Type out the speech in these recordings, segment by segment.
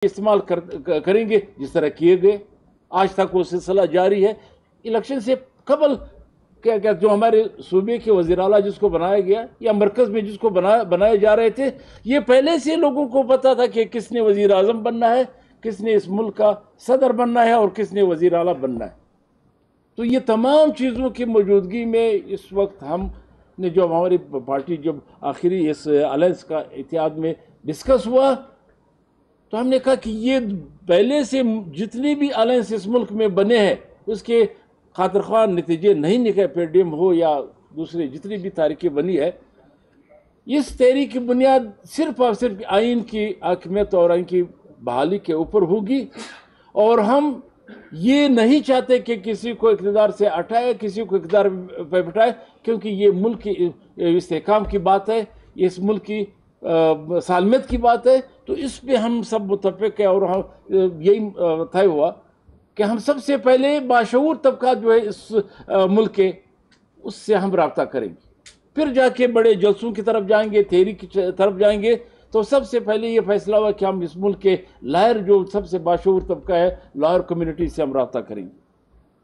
इस्तेमाल करेंगे जिस तरह किए गए। आज तक वो सिलसिला जारी है। इलेक्शन से कबल क्या जो हमारे सूबे के वज़ीर आला जिसको बनाया गया या मरकज़ में जिसको बनाए जा रहे थे, ये पहले से लोगों को पता था कि किसने वज़ीर आज़म बनना है, किसने इस मुल्क का सदर बनना है और किसने वज़ीर आला बनना है। तो ये तमाम चीज़ों की मौजूदगी में इस वक्त हमने जब हमारी पार्टी जब आखिरी इस अलायंस का इत्तेहाद में डिस्कस हुआ, तो हमने कहा कि ये पहले से जितने भी अलायंस इस मुल्क में बने हैं उसके खातिर नतीजे नहीं निकले, PDM हो या दूसरे जितनी भी तारीखें बनी है, इस तहरीक की बुनियाद सिर्फ और सिर्फ आइन की हकमियत और आइन की बहाली के ऊपर होगी। और हम ये नहीं चाहते कि किसी को इक़्तिदार से हटाए, किसी को इक़्तिदार पे बिठाए, क्योंकि ये मुल्क की इस्तेहकाम की बात है, इस मुल्क की सालमियत की बात है। तो इस पे हम सब मुत्तफ़िक़ है और हम यही तय हुआ कि हम सबसे पहले बाशऊर तबका जो है इस मुल्क के, उससे हम रब्ता करेंगे, फिर जाके बड़े जलसों की तरफ जाएंगे, तहरीक की तरफ जाएंगे। तो सबसे पहले ये फैसला हुआ कि हम इस मुल्क के लायर जो सबसे बाशऊर तबका है, लायर कम्युनिटी से हम रब्ता करेंगे।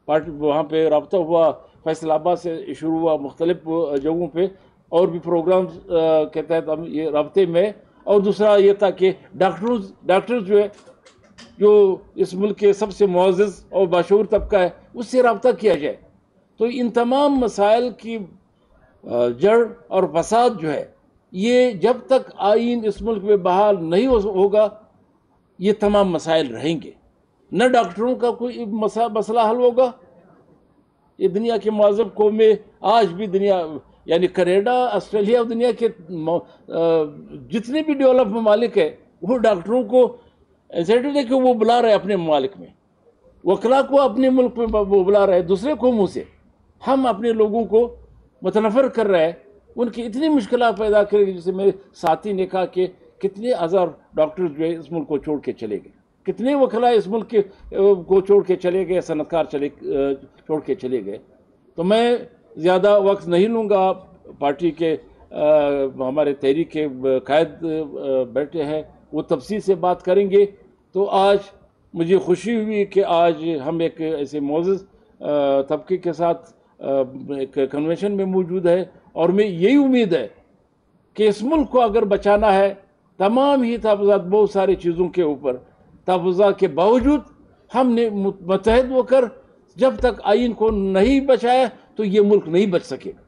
पार्टी वहाँ पे रब्ता हुआ, फैसलाबाद से शुरू हुआ, मुख्तलिफ जगहों पे और भी प्रोग्राम्स के तहत हम ये रब्ते में। और दूसरा ये था कि डॉक्टर्स जो है, जो इस मुल्क के सबसे मुअज़्ज़ज़ और बाशऊर तबका है, उससे रब्ता किया जाए। तो इन तमाम मसाइल की जड़ और फसाद जो है, ये जब तक आइन इस मुल्क में बहाल नहीं होगा, ये तमाम मसाइल रहेंगे। न डॉक्टरों का कोई मसला हल होगा। ये दुनिया के मुअज़्ज़ब कौमें आज भी दुनिया यानी कनाडा, ऑस्ट्रेलिया और दुनिया के जितने भी डेवलप ममालिक है, वो डॉक्टरों को इंसेंटिव दे के वो बुला रहे हैं अपने ममालिक में, वकला को अपने मुल्क में वो बुला रहे हैं दूसरे कौमों से। हम अपने लोगों को मुतनफ़र कर रहे हैं, उनकी इतनी मुश्किलात पैदा करेगी। जैसे मेरे साथी ने कहा कि कितने हज़ार डॉक्टर जो है इस मुल्क को छोड़ के चले गए, कितने वकला इस मुल्क के को छोड़ के चले गए, सनतकार छोड़ के चले गए। तो मैं ज़्यादा वक्त नहीं लूँगा। पार्टी के हमारे तहरीक के कायद बैठे हैं, वो तफसील से बात करेंगे। तो आज मुझे खुशी हुई कि आज हम एक ऐसे मुअज़्ज़ज़ तबके के साथ एक कन्वेंशन में मौजूद है। और मैं यही उम्मीद है कि इस मुल्क को अगर बचाना है, तमाम ही तहफ़्फ़ुज़ात बहुत सारी चीज़ों के ऊपर तहफ़्फ़ुज़ात के बावजूद हमने मुत्तहद होकर जब तक आइन को नहीं बचाया तो ये मुल्क नहीं बच सकेगा।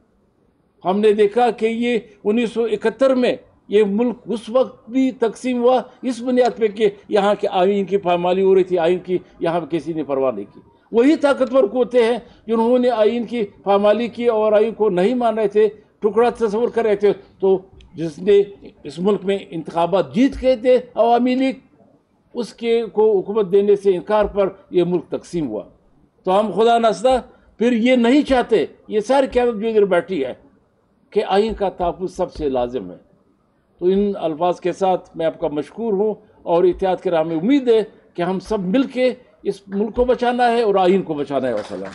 हमने देखा कि ये 1971 में ये मुल्क उस वक्त भी तकसीम हुआ इस बुनियाद पे कि यहाँ के आइन की पामाली हो रही थी, आइन की यहाँ किसी ने परवाह नहीं की। वही ताकतवर होते हैं जिन्होंने आइन की पामाली की और आइन को नहीं मान रहे थे, टुकड़ा तस्वर कर रहे थे। तो जिसने इस मुल्क में इंतखाबात जीत गए थे अवामी लीग, उसके को हुकूमत देने से इनकार पर यह मुल्क तकसीम हुआ। तो हम खुदा नस्ता फिर ये नहीं चाहते, ये सारी क़यादत जो इधर बैठी है, कि आइन का तहफ़्फ़ुज़ सबसे लाजिम है। तो इन अल्फाज के साथ मैं आपका मशकूर हूँ और इत्तेहाद के राह में उम्मीद है कि हम सब मिल के इस मुल्क को बचाना है और आइन को बचाना है। वसलाम।